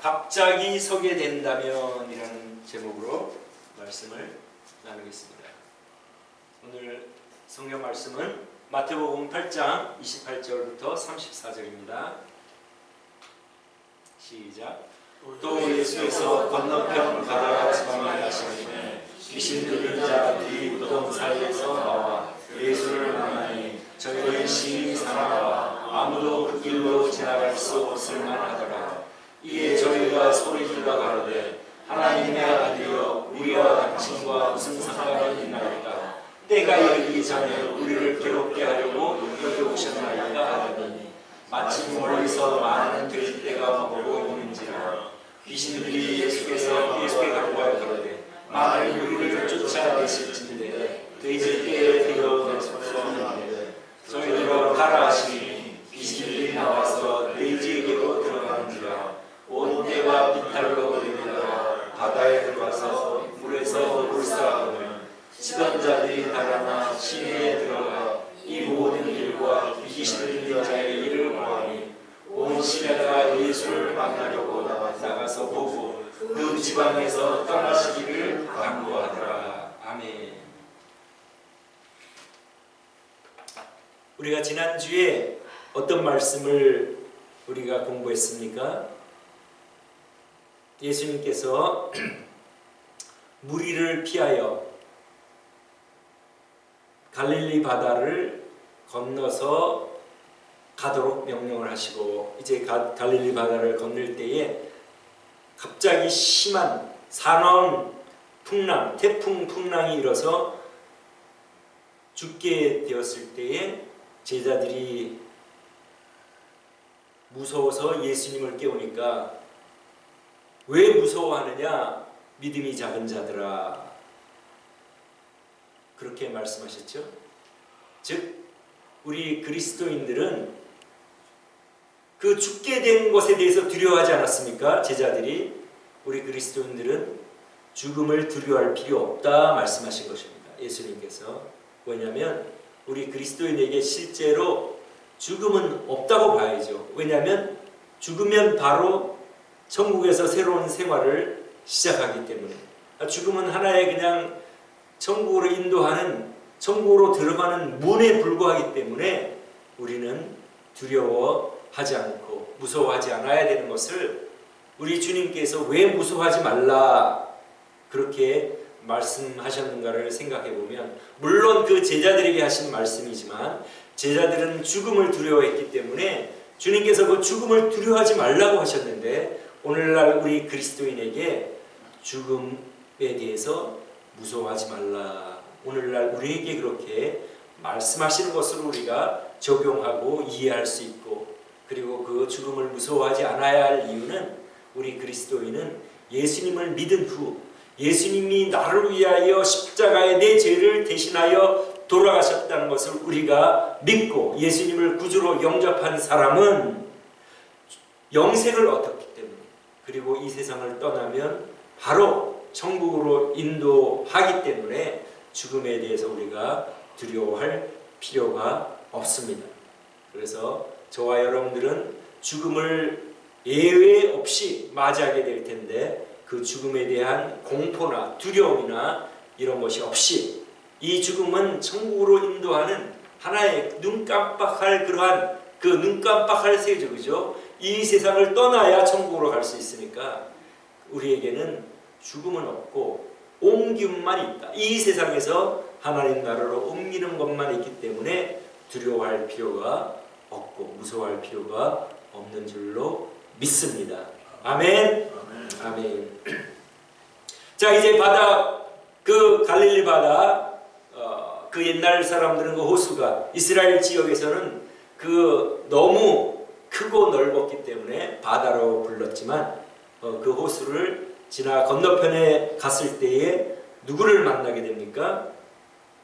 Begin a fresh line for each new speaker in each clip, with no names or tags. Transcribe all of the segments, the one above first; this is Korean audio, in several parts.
갑자기 서게 된다면 이라는 제목으로 말씀을 나누겠습니다. 오늘 성경 말씀은 마태복음 8장 28절부터 34절입니다. 시작. 또 예수께서 건너편 가다라 지방에 가시니 귀신 들린 자들이 무덤 사이에서 나와 예수를 만나니 저희의 심히 상하와 아무도 그 길로 지나갈 수 없을 만하더라. 이에 저희가 소리질러 가로되 하나님의 아들이여 우리와 당신과 무슨 상관이 있나이까? 때가 이르기 전에 우리를 괴롭게 하려고 여기 오셨나이까 하더니 마침 멀리서 많은 돼지떼가 먹고 있는지라. 귀신들이 예수께 간구하여 가로되 만일 우리를 쫓아내실진대 돼지떼에 들어오는 소리하는데 저희들로 가라 하시니 귀신들이 나와서 돼지에게로 들어가는지라. 온 떼와 비탈로 들이다가 바다에 들어가서 물에서 몰살하거늘 치던 자들이 달아나 시내에 들어가 이 모든 일과 귀신 들린 자의 일을 보아니 온 시내가 예수를 만나려고 나가서 보고 그 지방에서 떠나시기를 간구하더라. 아멘. 우리가 지난주에 어떤 말씀을 우리가 공부했습니까? 예수님께서 무리를 피하여 갈릴리 바다를 건너서 가도록 명령을 하시고 이제 갈릴리 바다를 건널 때에 갑자기 심한 사나운 풍랑, 태풍 풍랑이 일어서 죽게 되었을 때에 제자들이 무서워서 예수님을 깨우니까 왜 무서워하느냐? 믿음이 작은 자들아. 그렇게 말씀하셨죠. 즉 우리 그리스도인들은 그 죽게 된 것에 대해서 두려워하지 않았습니까? 제자들이. 우리 그리스도인들은 죽음을 두려워할 필요 없다 말씀하신 것입니다. 예수님께서. 왜냐하면 우리 그리스도인에게 실제로 죽음은 없다고 봐야죠. 왜냐하면 죽으면 바로 천국에서 새로운 생활을 시작하기 때문에. 죽음은 하나의 그냥 천국으로 인도하는, 천국으로 들어가는 문에 불과하기 때문에 우리는 두려워하지 않고 무서워하지 않아야 되는 것을 우리 주님께서 왜 무서워하지 말라 그렇게 말씀하셨는가를 생각해 보면, 물론 그 제자들에게 하신 말씀이지만 제자들은 죽음을 두려워했기 때문에 주님께서 그 죽음을 두려워하지 말라고 하셨는데, 오늘날 우리 그리스도인에게 죽음에 대해서 무서워하지 말라, 오늘날 우리에게 그렇게 말씀하시는 것을 우리가 적용하고 이해할 수 있고, 그리고 그 죽음을 무서워하지 않아야 할 이유는 우리 그리스도인은 예수님을 믿은 후 예수님이 나를 위하여 십자가에 내 죄를 대신하여 돌아가셨다는 것을 우리가 믿고 예수님을 구주로 영접한 사람은 영생을 얻었기 때문에, 그리고 이 세상을 떠나면 바로 천국으로 인도하기 때문에 죽음에 대해서 우리가 두려워할 필요가 없습니다. 그래서 저와 여러분들은 죽음을 예외 없이 맞이하게 될 텐데, 그 죽음에 대한 공포나 두려움이나 이런 것이 없이 이 죽음은 천국으로 인도하는 하나의 눈 깜빡할 그러한 그 눈 깜빡할 세죠, 그죠? 이 세상을 떠나야 천국으로 갈 수 있으니까 우리에게는 죽음은 없고 옮김만 있다. 이 세상에서 하나님 나라로 옮기는 것만 있기 때문에 두려워할 필요가 없고 무서워할 필요가 없는 줄로 믿습니다. 아멘. 아멘. 자, 이제 바다, 그 갈릴리 바다, 그 옛날 사람들은 그 호수가 이스라엘 지역에서는 그 너무 크고 넓었기 때문에 바다로 불렀지만, 그 호수를 지나 건너편에 갔을 때에 누구를 만나게 됩니까?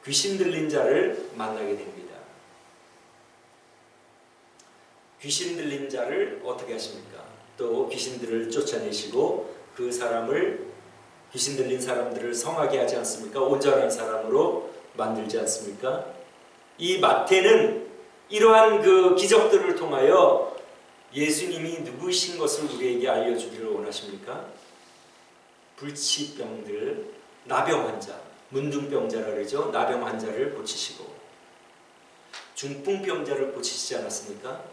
귀신 들린 자를 만나게 됩니다. 귀신 들린 자를 어떻게 하십니까? 또 귀신들을 쫓아내시고 그 사람을, 귀신 들린 사람들을 성하게 하지 않습니까? 온전한 사람으로 만들지 않습니까? 이 마태는 이러한 그 기적들을 통하여 예수님이 누구이신 것을 우리에게 알려주기를 원하십니까? 불치병들, 나병 환자, 문둥병자라 그러죠. 나병 환자를 고치시고 중풍병자를 고치시지 않았습니까?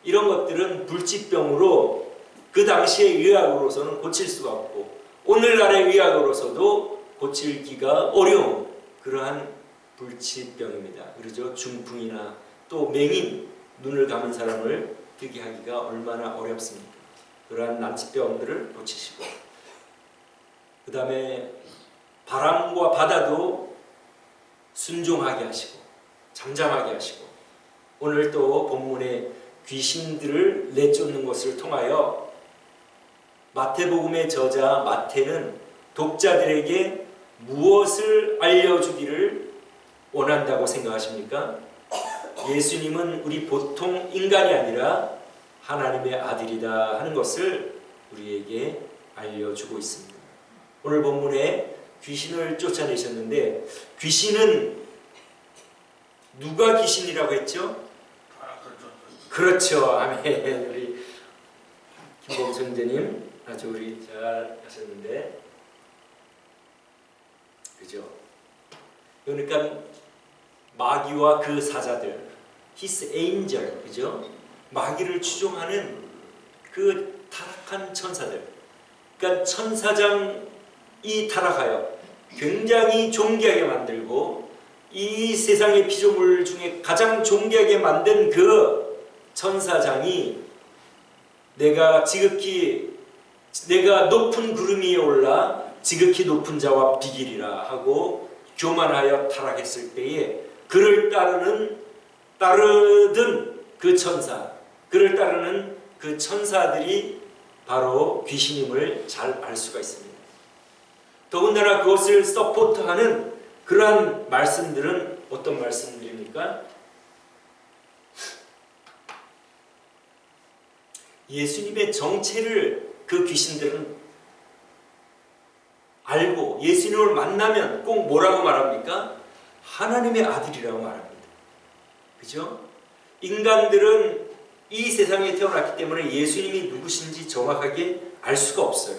이런 것들은 불치병으로 그 당시의 의학으로서는 고칠 수가 없고 오늘날의 의학으로서도 고치기가 어려운 그러한 불치병입니다. 그러죠. 중풍이나 또 맹인, 눈을 감은 사람을 뜨게 하기가 얼마나 어렵습니까? 그러한 난치병들을 고치시고 그 다음에 바람과 바다도 순종하게 하시고 잠잠하게 하시고 오늘 또 본문에 귀신들을 내쫓는 것을 통하여 마태복음의 저자 마태는 독자들에게 무엇을 알려주기를 원한다고 생각하십니까? 예수님은 우리 보통 인간이 아니라 하나님의 아들이다 하는 것을 우리에게 알려주고 있습니다. 오늘 본문에 귀신을 쫓아내셨는데 귀신은 누가 귀신이라고 했죠? 그렇죠. 아멘. 우리 김범수 형제님 아주 우리 잘 하셨는데 그죠? 그러니까 마귀와 그 사자들 His angel 그죠? 마귀를 추종하는 그 타락한 천사들 그러니까 천사장이 타락하여 굉장히 존귀하게 만들고 이 세상의 피조물 중에 가장 존귀하게 만든 그 천사장이 내가 높은 구름 위에 올라 지극히 높은 자와 비기리라 하고 교만하여 타락했을 때에 그를 따르던 그 천사, 그를 따르는 그 천사들이 바로 귀신임을 잘 알 수가 있습니다. 더군다나 그것을 서포트하는 그러한 말씀들은 어떤 말씀들입니까? 예수님의 정체를 그 귀신들은 알고 예수님을 만나면 꼭 뭐라고 말합니까? 하나님의 아들이라고 말합니다. 그죠? 인간들은 이 세상에 태어났기 때문에 예수님이 누구신지 정확하게 알 수가 없어요.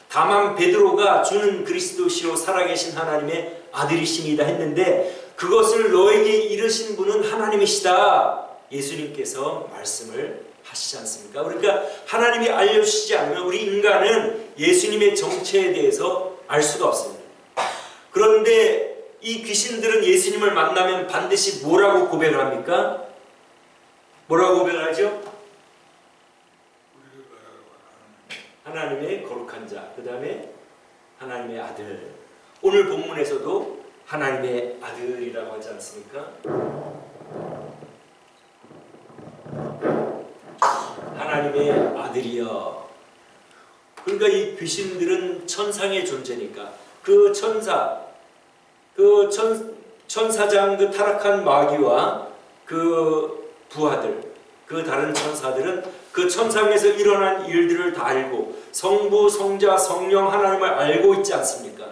다만 베드로가 주는 그리스도시요 살아계신 하나님의 아들이십니다 했는데 그것을 너에게 이르신 분은 하나님이시다. 예수님께서 말씀을 하시지 않습니까? 그러니까 하나님이 알려주시지 않으면 우리 인간은 예수님의 정체에 대해서 알 수가 없습니다. 그런데 이 귀신들은 예수님을 만나면 반드시 뭐라고 고백을 합니까? 뭐라고 고백을 하죠? 하나님의 거룩한 자, 그 다음에 하나님의 아들. 오늘 본문에서도 하나님의 아들이라고 하지 않습니까? 하나님의 아들이여. 그러니까 이 귀신들은 천상의 존재니까 그 천사장 그 타락한 마귀와 그 부하들, 그 다른 천사들은 그 천상에서 일어난 일들을 다 알고 성부, 성자, 성령 하나님을 알고 있지 않습니까?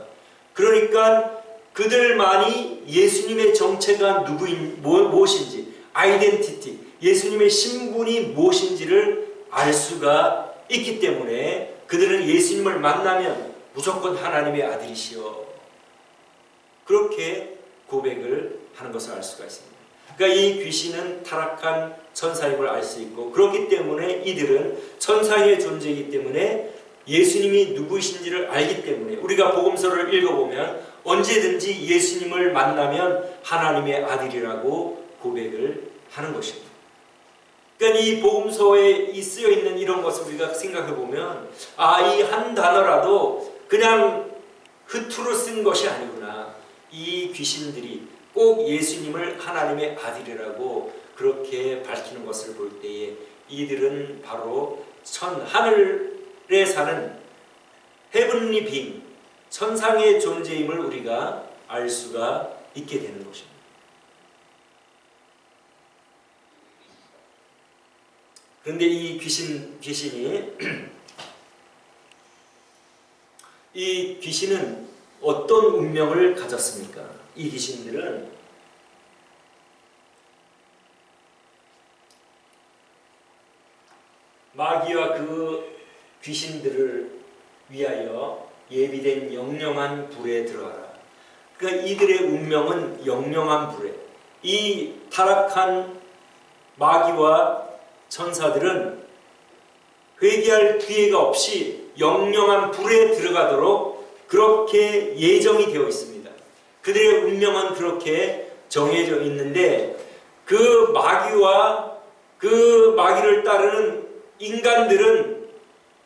그러니까 그들만이 예수님의 정체가 무엇인지, 아이덴티티, 예수님의 신분이 무엇인지를 알 수가 있기 때문에 그들은 예수님을 만나면 무조건 하나님의 아들이시여 그렇게 고백을 하는 것을 알 수가 있습니다. 그러니까 이 귀신은 타락한 천사임을 알 수 있고 그렇기 때문에 이들은 천사의 존재이기 때문에 예수님이 누구이신지를 알기 때문에 우리가 복음서를 읽어보면 언제든지 예수님을 만나면 하나님의 아들이라고 고백을 하는 것입니다. 그러니까 이 복음서에 쓰여있는 이런 것을 우리가 생각해보면 이 한 단어라도 그냥 흐트로 쓴 것이 아니구나. 이 귀신들이 꼭 예수님을 하나님의 아들이라고 그렇게 밝히는 것을 볼 때에 이들은 바로 하늘에 사는 헤븐리 빙, 천상의 존재임을 우리가 알 수가 있게 되는 것입니다. 그런데 이 귀신은 어떤 운명을 가졌습니까? 이 귀신들은 마귀와 그 귀신들을 위하여 예비된 영영한 불에 들어가라. 그러니까 이들의 운명은 영영한 불에, 이 타락한 마귀와 천사들은 회개할 기회가 없이 영영한 불에 들어가도록 그렇게 예정이 되어 있습니다. 그들의 운명은 그렇게 정해져 있는데, 그 마귀와 그 마귀를 따르는 인간들은,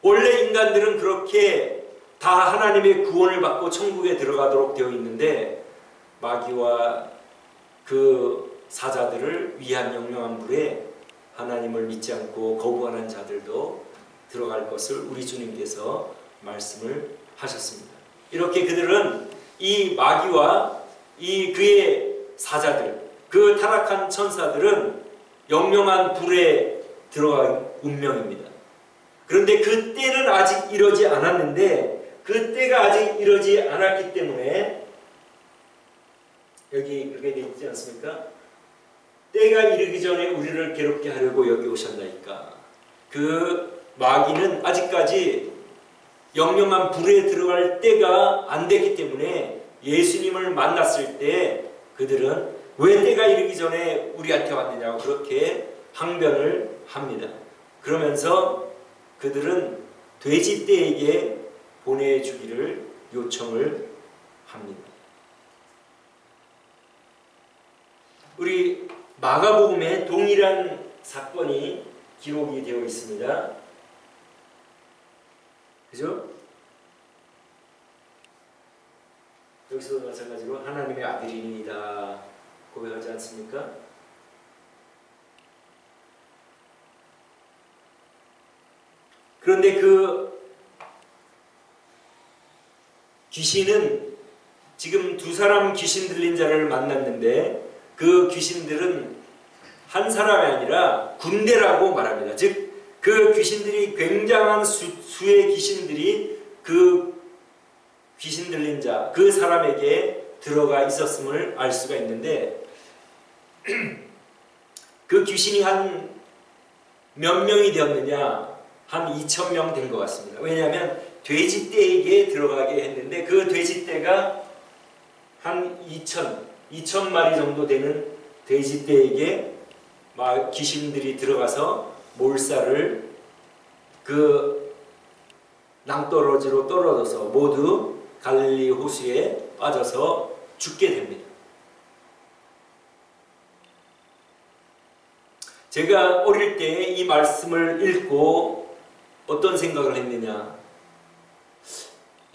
원래 인간들은 그렇게 다 하나님의 구원을 받고 천국에 들어가도록 되어 있는데, 마귀와 그 사자들을 위한 영영한 불에 하나님을 믿지 않고 거부하는 자들도 들어갈 것을 우리 주님께서 말씀을 하셨습니다. 이렇게 그들은 이 마귀와 이 그의 사자들, 그 타락한 천사들은 영영한 불에 들어간 운명입니다. 그런데 그 때는 아직 이러지 않았는데, 그 때가 아직 이러지 않았기 때문에 여기 그렇게 되어 있지 않습니까? 때가 이르기 전에 우리를 괴롭게 하려고 여기 오셨나이까. 그 마귀는 아직까지 영영한 불에 들어갈 때가 안 됐기 때문에 예수님을 만났을 때 그들은 왜 때가 이르기 전에 우리한테 왔느냐고 그렇게 항변을 합니다. 그러면서 그들은 돼지떼에게 보내주기를 요청을 합니다. 우리 마가복음에 동일한 사건이 기록이 되어 있습니다. 그죠? 여기서도 마찬가지로 하나님의 아들이니이다 고백하지 않습니까? 그런데 그 귀신은 지금 두 사람 귀신 들린 자를 만났는데, 그 귀신들은 한 사람이 아니라 군대라고 말합니다. 즉 그 귀신들이 굉장한 수의 귀신들이 그 귀신 들린 자, 그 사람에게 들어가 있었음을 알 수가 있는데, 그 귀신이 한 몇 명이 되었느냐? 한 2,000명 된 것 같습니다. 왜냐하면 돼지떼에게 들어가게 했는데, 그 돼지떼가 한 2,000마리 정도 되는 돼지떼에게 귀신들이 들어가서 몰살을, 그 낭떠러지로 떨어져서 모두 갈릴리 호수에 빠져서 죽게 됩니다. 제가 어릴 때 이 말씀을 읽고 어떤 생각을 했느냐,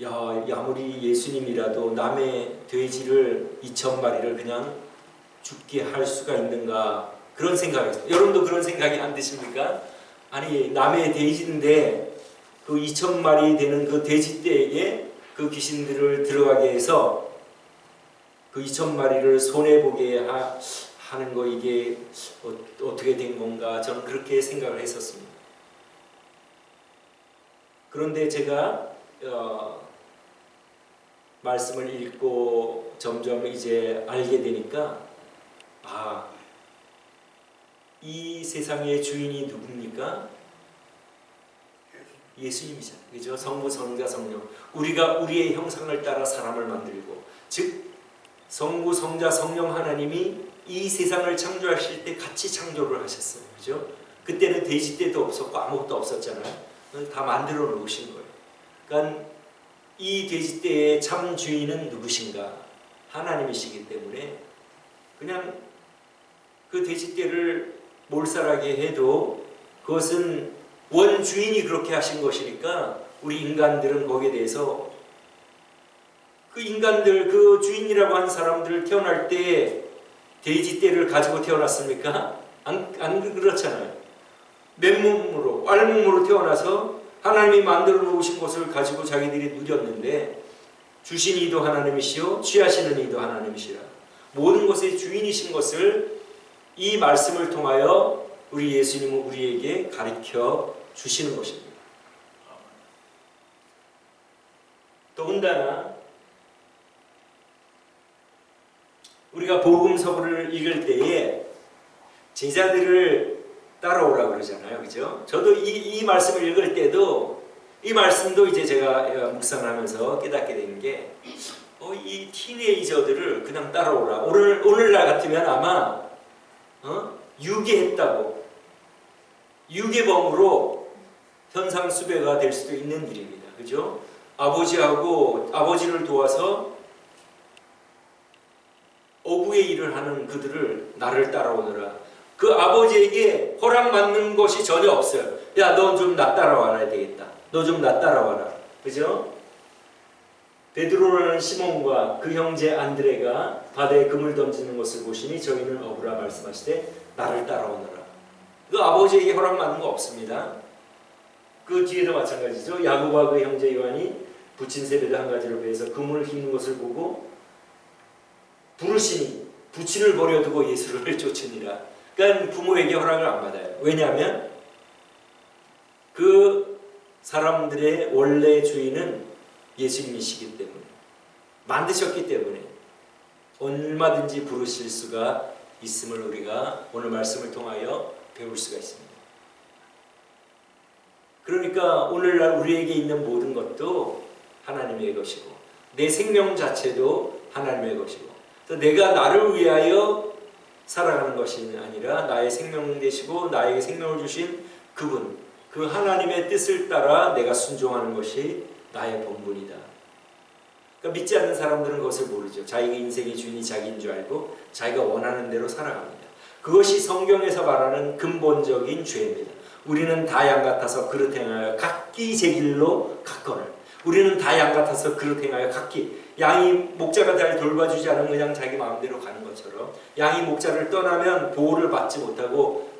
아무리 예수님이라도 남의 돼지를 2,000마리를 그냥 죽게 할 수가 있는가, 그런 생각이 있어요. 여러분도 그런 생각이 안 드십니까? 아니, 남의 돼지인데 그 2,000마리 되는 그 돼지떼에게 그 귀신들을 들어가게 해서 그 2,000마리를 손해보게 하는 거, 이게 어떻게 된 건가, 저는 그렇게 생각을 했었습니다. 그런데 제가 말씀을 읽고 점점 이제 알게 되니까, 이 세상의 주인이 누굽니까? 예수님이잖아요. 그죠? 성부, 성자, 성령. 우리가 우리의 형상을 따라 사람을 만들고, 즉 성부, 성자, 성령 하나님이 이 세상을 창조하실 때 같이 창조를 하셨어요. 그죠? 그때는 돼지떼도 없었고 아무것도 없었잖아요. 다 만들어 놓으신 거예요. 그러니까 이 돼지떼의 참 주인은 누구신가? 하나님이시기 때문에 그냥 그 돼지떼를 몰살하게 해도 그것은 원주인이 그렇게 하신 것이니까, 우리 인간들은 거기에 대해서 그 인간들, 그 주인이라고 하는 사람들 태어날 때 돼지떼를 가지고 태어났습니까? 안 그렇잖아요. 맨몸으로, 알몸으로 태어나서 하나님이 만들어 놓으신 것을 가지고 자기들이 누렸는데, 주신 이도 하나님이시오 취하시는 이도 하나님이시라. 모든 것의 주인이신 것을 이 말씀을 통하여 우리 예수님은 우리에게 가르쳐 주시는 것입니다. 더군다나 우리가 복음서를 읽을 때에 제자들을 따라오라 그러잖아요. 그죠? 저도 이 말씀을 읽을 때도 이 말씀도 이제 제가 묵상하면서 깨닫게 된 게 이 티네이저들을 그냥 따라오라. 오늘날 같으면 아마 유괴했다고 유괴범으로 현상수배가 될 수도 있는 일입니다. 그죠? 아버지를 도와서 어부의 일을 하는 그들을 나를 따라오느라. 그 아버지에게 허락받는 것이 전혀 없어요. 야, 너 좀 나 따라와야 되겠다. 너 좀 나 따라와라. 그죠? 베드로라는 시몬과 그 형제 안드레가 바다에 금을 던지는 것을 보시니 저희는 어부라 말씀하시되 나를 따라오느라. 그 아버지에게 허락받는 거 없습니다. 그 뒤에도 마찬가지죠. 야고보와 그 형제 요한이 부친 세배도 한 가지로 배해서 그물을 휘는 것을 보고 부르시니 부친을 버려두고 예수를 쫓으니라. 그러니까 부모에게 허락을 안 받아요. 왜냐하면 그 사람들의 원래 주인은 예수님이시기 때문에, 만드셨기 때문에 얼마든지 부르실 수가 있음을 우리가 오늘 말씀을 통하여 배울 수가 있습니다. 그러니까 오늘날 우리에게 있는 모든 것도 하나님의 것이고 내 생명 자체도 하나님의 것이고 내가 나를 위하여 살아가는 것이 아니라 나의 생명 되시고 나에게 생명을 주신 그분, 그 하나님의 뜻을 따라 내가 순종하는 것이 나의 본분이다. 그러니까 믿지 않는 사람들은 그것을 모르죠. 자기가 인생의 주인이 자기인 줄 알고 자기가 원하는 대로 살아갑니다. 그것이 성경에서 말하는 근본적인 죄입니다. 우리는 다 양 같아서 그릇 행하여 각기 제 길로 갔거늘. 우리는 다 양 같아서 그릇 행하여 각기, 양이 목자가 잘 돌봐주지 않으면 그냥 자기 마음대로 가는 것처럼, 양이 목자를 떠나면 보호를 받지 못하고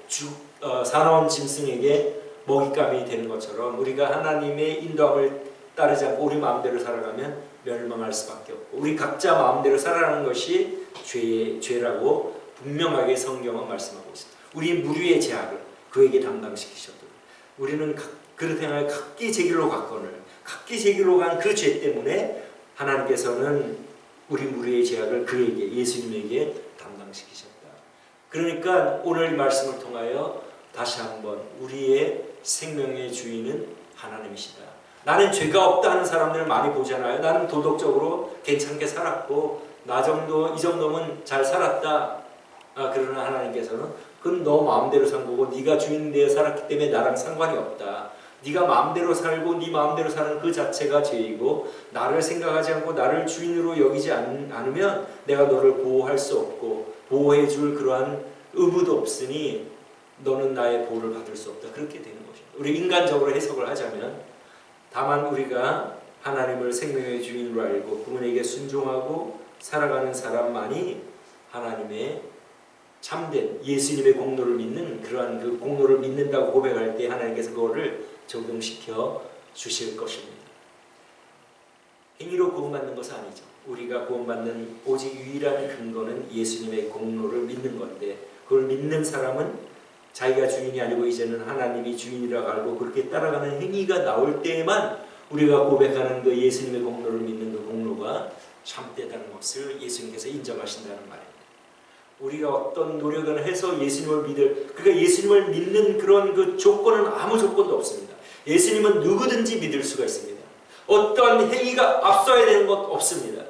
사나운 짐승에게 먹잇감이 되는 것처럼 우리가 하나님의 인도함을 따르지 않고 우리 마음대로 살아가면 멸망할 수밖에 없고, 우리 각자 마음대로 살아가는 것이 죄라고 분명하게 성경은 말씀하고 있습니다. 우리 무리의 죄악을 그에게 담당시키셨도록 우리는 그릇 행하여 각기 제 길로 갔거늘, 각기 제 길로 간 그 죄 때문에 하나님께서는 우리 무리의 죄악을 그에게, 예수님에게 담당시키셨다. 그러니까 오늘 말씀을 통하여 다시 한번 우리의 생명의 주인은 하나님이시다. 나는 죄가 없다 하는 사람들을 많이 보잖아요. 나는 도덕적으로 괜찮게 살았고 나 정도, 이 정도면 잘 살았다. 그러나 하나님께서는 그건 너 마음대로 산 거고 네가 주인 되어 살았기 때문에 나랑 상관이 없다. 네가 마음대로 살고 네 마음대로 사는 그 자체가 죄이고 나를 생각하지 않고 나를 주인으로 여기지 않으면 내가 너를 보호할 수 없고 보호해 줄 그러한 의무도 없으니 너는 나의 보호를 받을 수 없다. 그렇게 되는 것입니다. 우리 인간적으로 해석을 하자면 다만 우리가 하나님을 생명의 주인으로 알고 그분에게 순종하고 살아가는 사람만이 하나님의 참된 예수님의 공로를 믿는, 그러한 그 공로를 믿는다고 고백할 때 하나님께서 그거를 적용시켜 주실 것입니다. 행위로 구원받는 것은 아니죠. 우리가 구원받는 오직 유일한 근거는 예수님의 공로를 믿는 건데, 그걸 믿는 사람은 자기가 주인이 아니고 이제는 하나님이 주인이라고 알고 그렇게 따라가는 행위가 나올 때에만 우리가 고백하는 그 예수님의 공로를 믿는 그 공로가 참되다는 것을 예수님께서 인정하신다는 말입니다. 우리가 어떤 노력을 해서 예수님을 그러니까 예수님을 믿는 그런 그 조건은 아무 조건도 없습니다. 예수님은 누구든지 믿을 수가 있습니다. 어떤 행위가 앞서야 되는 것 없습니다.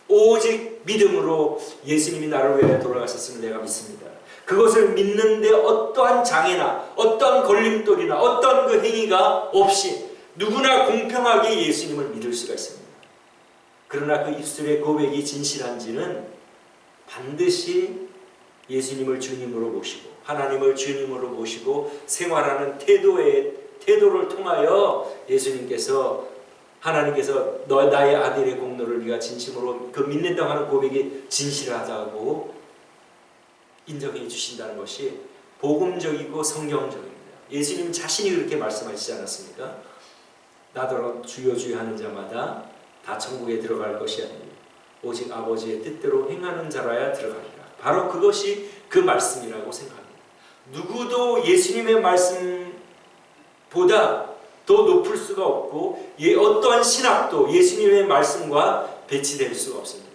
오직 믿음으로 예수님이 나를 위해 돌아가셨음을 내가 믿습니다. 그것을 믿는데 어떠한 장애나 어떠한 걸림돌이나 어떤 그 행위가 없이 누구나 공평하게 예수님을 믿을 수가 있습니다. 그러나 그 입술의 고백이 진실한지는 반드시 예수님을 주님으로 모시고 하나님을 주님으로 모시고 생활하는 태도를 통하여 하나님께서 나의 아들의 공로를 네가 진심으로 그 믿는다고 하는 고백이 진실하다고 인정해 주신다는 것이 복음적이고 성경적입니다. 예수님 자신이 그렇게 말씀하시지 않았습니까? 나더러 주여 주여 하는 자마다 다 천국에 들어갈 것이 아니니 오직 아버지의 뜻대로 행하는 자라야 들어가리라. 바로 그것이 그 말씀이라고 생각합니다. 누구도 예수님의 말씀보다 더 높을 수가 없고 어떠한 신학도 예수님의 말씀과 배치될 수가 없습니다.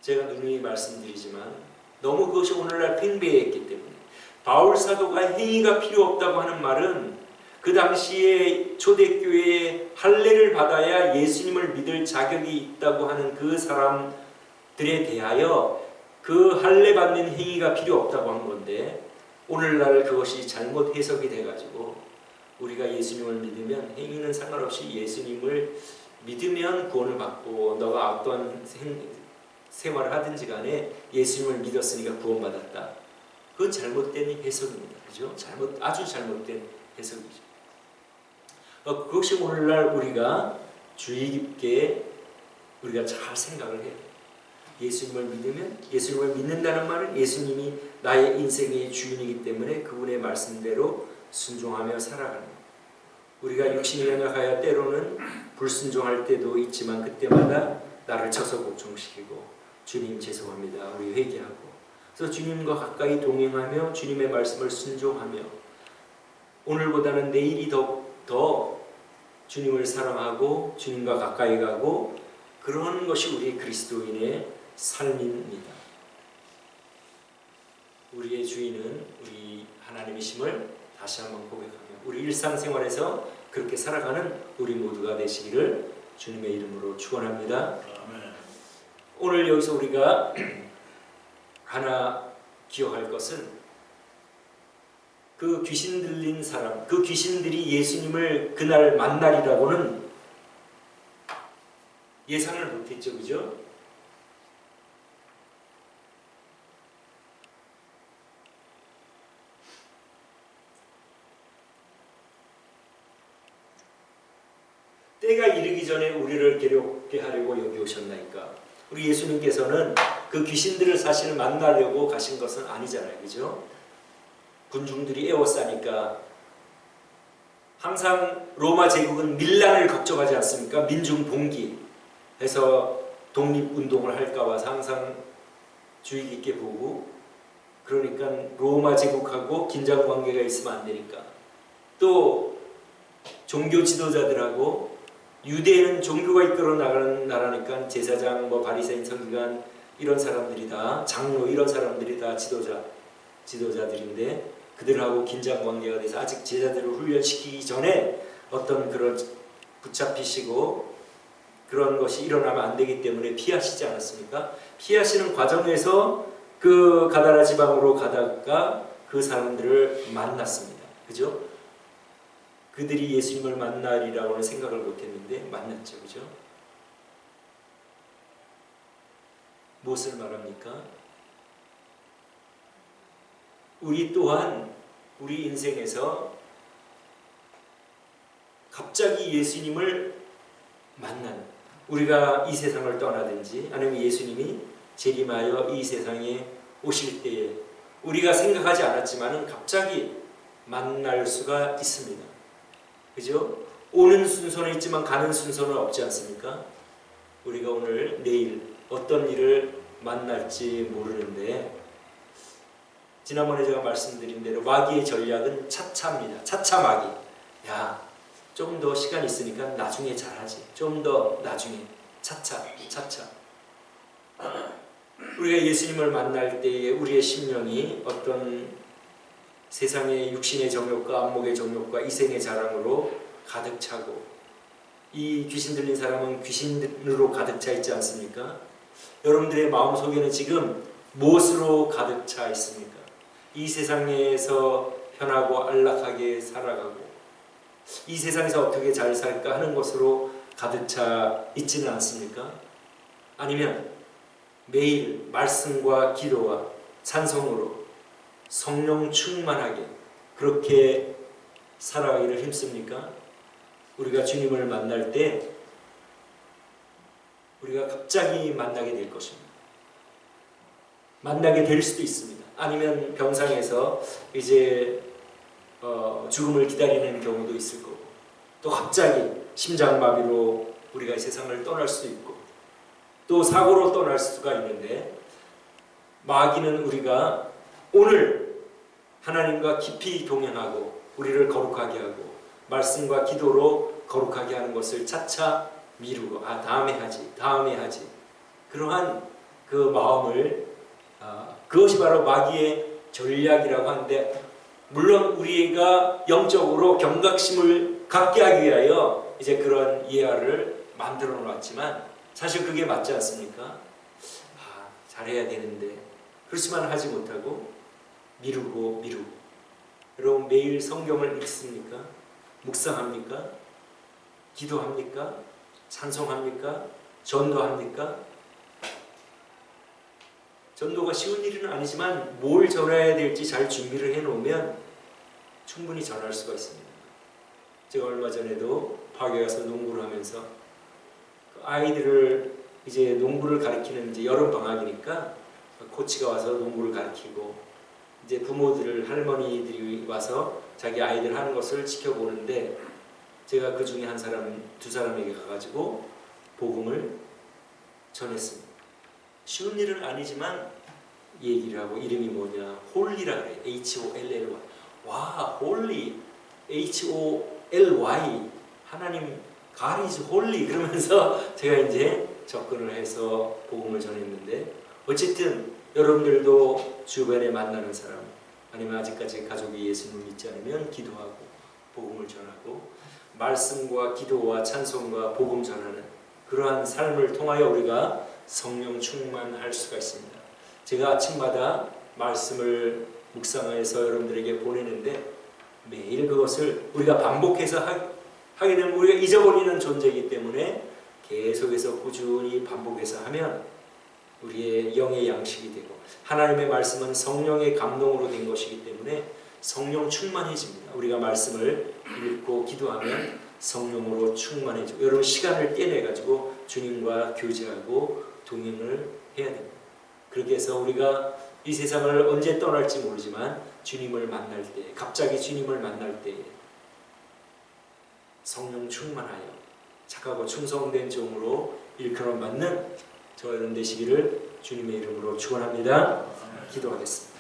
제가 누누이 말씀드리지만 너무 그것이 오늘날 팽배했기 때문에 바울 사도가 행위가 필요 없다고 하는 말은 그 당시에 초대교회에 할례를 받아야 예수님을 믿을 자격이 있다고 하는 그 사람들에 대하여 그 할례 받는 행위가 필요 없다고 한 건데, 오늘날 그것이 잘못 해석이 돼가지고 우리가 예수님을 믿으면 행위는 상관없이 예수님을 믿으면 구원을 받고 너가 어떤 생활을 하든지 간에 예수님을 믿었으니까 구원받았다. 그건 잘못된 해석입니다. 그죠? 아주 잘못된 해석이죠. 그것이 오늘날 우리가 주의 깊게 우리가 잘 생각을 해야 돼요. 예수님을 믿으면, 예수님을 믿는다는 말은 예수님이 나의 인생의 주인이기 때문에 그분의 말씀대로 순종하며 살아가는 거예요. 우리가 육신이 연약하여 때로는 불순종할 때도 있지만 그때마다 나를 쳐서 복종시키고 주님 죄송합니다. 우리 회개하고, 그래서 주님과 가까이 동행하며 주님의 말씀을 순종하며 오늘보다는 내일이 더 주님을 사랑하고 주님과 가까이 가고, 그런 것이 우리 그리스도인의 삶입니다. 우리의 주인은 우리 하나님이심을 다시 한번 고백하며 우리 일상생활에서 그렇게 살아가는 우리 모두가 되시기를 주님의 이름으로 축원합니다. 오늘 여기서 우리가 하나 기억할 것은, 그 귀신 들린 사람, 그 귀신들이 예수님을 그날 만날이라고는 예상을 못했죠. 그죠? 때가 이르기 전에 우리를 괴롭게 하려고 여기 오셨나이까. 우리 예수님께서는 그 귀신들을 사실 만나려고 가신 것은 아니잖아요. 그죠? 군중들이 에워싸니까. 항상 로마 제국은 밀란을 걱정하지 않습니까? 민중 봉기해서 독립운동을 할까봐 항상 주의 깊게 보고, 그러니까 로마 제국하고 긴장 관계가 있으면 안 되니까. 또 종교 지도자들하고, 유대는 종교가 이끌어 나가는 나라니까 제사장, 바리새인, 서기관 이런 사람들이 다, 장로 이런 사람들이 다 지도자들인데 그들하고 긴장 관계가 돼서 아직 제자들을 훈련시키기 전에 어떤 그런 붙잡히시고 그런 것이 일어나면 안 되기 때문에 피하시지 않았습니까? 피하시는 과정에서 그 가다라 지방으로 가다가 그 사람들을 만났습니다. 그죠? 그들이 예수님을 만나리라고는 생각을 못했는데 만났죠. 그죠? 무엇을 말합니까? 우리 또한 우리 인생에서 갑자기 예수님을 만나는, 우리가 이 세상을 떠나든지 아니면 예수님이 재림하여 이 세상에 오실 때에 우리가 생각하지 않았지만 갑자기 만날 수가 있습니다. 그죠? 오는 순서는 있지만 가는 순서는 없지 않습니까? 우리가 오늘 내일 어떤 일을 만날지 모르는데, 지난번에 제가 말씀드린 대로 마귀의 전략은 차차입니다. 차차 마귀. 야, 좀 더 시간 있으니까 나중에 잘하지. 좀 더 나중에. 차차. 우리가 예수님을 만날 때에 우리의 심령이 어떤 세상의 육신의 정욕과 안목의 정욕과 이생의 자랑으로 가득 차고, 이 귀신 들린 사람은 귀신으로 가득 차 있지 않습니까? 여러분들의 마음속에는 지금 무엇으로 가득 차 있습니까? 이 세상에서 편하고 안락하게 살아가고 이 세상에서 어떻게 잘 살까 하는 것으로 가득 차 있지는 않습니까? 아니면 매일 말씀과 기도와 찬송으로 성령 충만하게 그렇게 살아가기를 힘씁니까? 우리가 주님을 만날 때 우리가 갑자기 만나게 될 것입니다. 만나게 될 수도 있습니다. 아니면 병상에서 이제 죽음을 기다리는 경우도 있을 거고, 또 갑자기 심장마비로 우리가 이 세상을 떠날 수도 있고, 또 사고로 떠날 수가 있는데, 마귀는 우리가 오늘 하나님과 깊이 동행하고 우리를 거룩하게 하고 말씀과 기도로 거룩하게 하는 것을 차차 미루고 다음에 하지 그러한 그 마음을, 그것이 바로 마귀의 전략이라고 하는데, 물론 우리가 영적으로 경각심을 갖게 하기 위하여 이제 그런 예화를 만들어 놓았지만 사실 그게 맞지 않습니까? 잘해야 되는데 그렇지만 하지 못하고 미루고. 여러분 매일 성경을 읽습니까? 묵상합니까? 기도합니까? 찬송합니까? 전도합니까? 전도가 쉬운 일은 아니지만 뭘 전해야 될지 잘 준비를 해놓으면 충분히 전할 수가 있습니다. 제가 얼마 전에도 파교에 가서 농구를 하면서 아이들을 이제 농구를 가르치는 이제 여름 방학이니까 코치가 와서 농구를 가르치고 이제 부모들 할머니들이 와서 자기 아이들 하는 것을 지켜보는데 제가 그 중에 두 사람에게 가가지고 복음을 전했습니다. 쉬운 일은 아니지만 얘기를 하고 이름이 뭐냐 홀리라 그래. H-O-L-L-Y. 와 홀리 H-O-L-Y 하나님 God is holy 그러면서 제가 이제 접근을 해서 복음을 전했는데 어쨌든 여러분들도 주변에 만나는 사람 아니면 아직까지 가족이 예수님을 믿지 않으면 기도하고 복음을 전하고 말씀과 기도와 찬송과 복음 전하는 그러한 삶을 통하여 우리가 성령 충만할 수가 있습니다. 제가 아침마다 말씀을 묵상해서 여러분들에게 보내는데 매일 그것을 우리가 반복해서 하게 되면 우리가 잊어버리는 존재이기 때문에 계속해서 꾸준히 반복해서 하면 우리의 영의 양식이 되고 하나님의 말씀은 성령의 감동으로 된 것이기 때문에 성령 충만해집니다. 우리가 말씀을 읽고 기도하면 성령으로 충만해지고 여러분 시간을 떼내가지고 주님과 교제하고 동행을 해야 됩니다. 그렇게 해서 우리가 이 세상을 언제 떠날지 모르지만 주님을 만날 때 갑자기 주님을 만날 때 성령 충만하여 착하고 충성된 종으로 일컬음 받는 저와 여러분 되시기를 주님의 이름으로 축원합니다. 기도하겠습니다.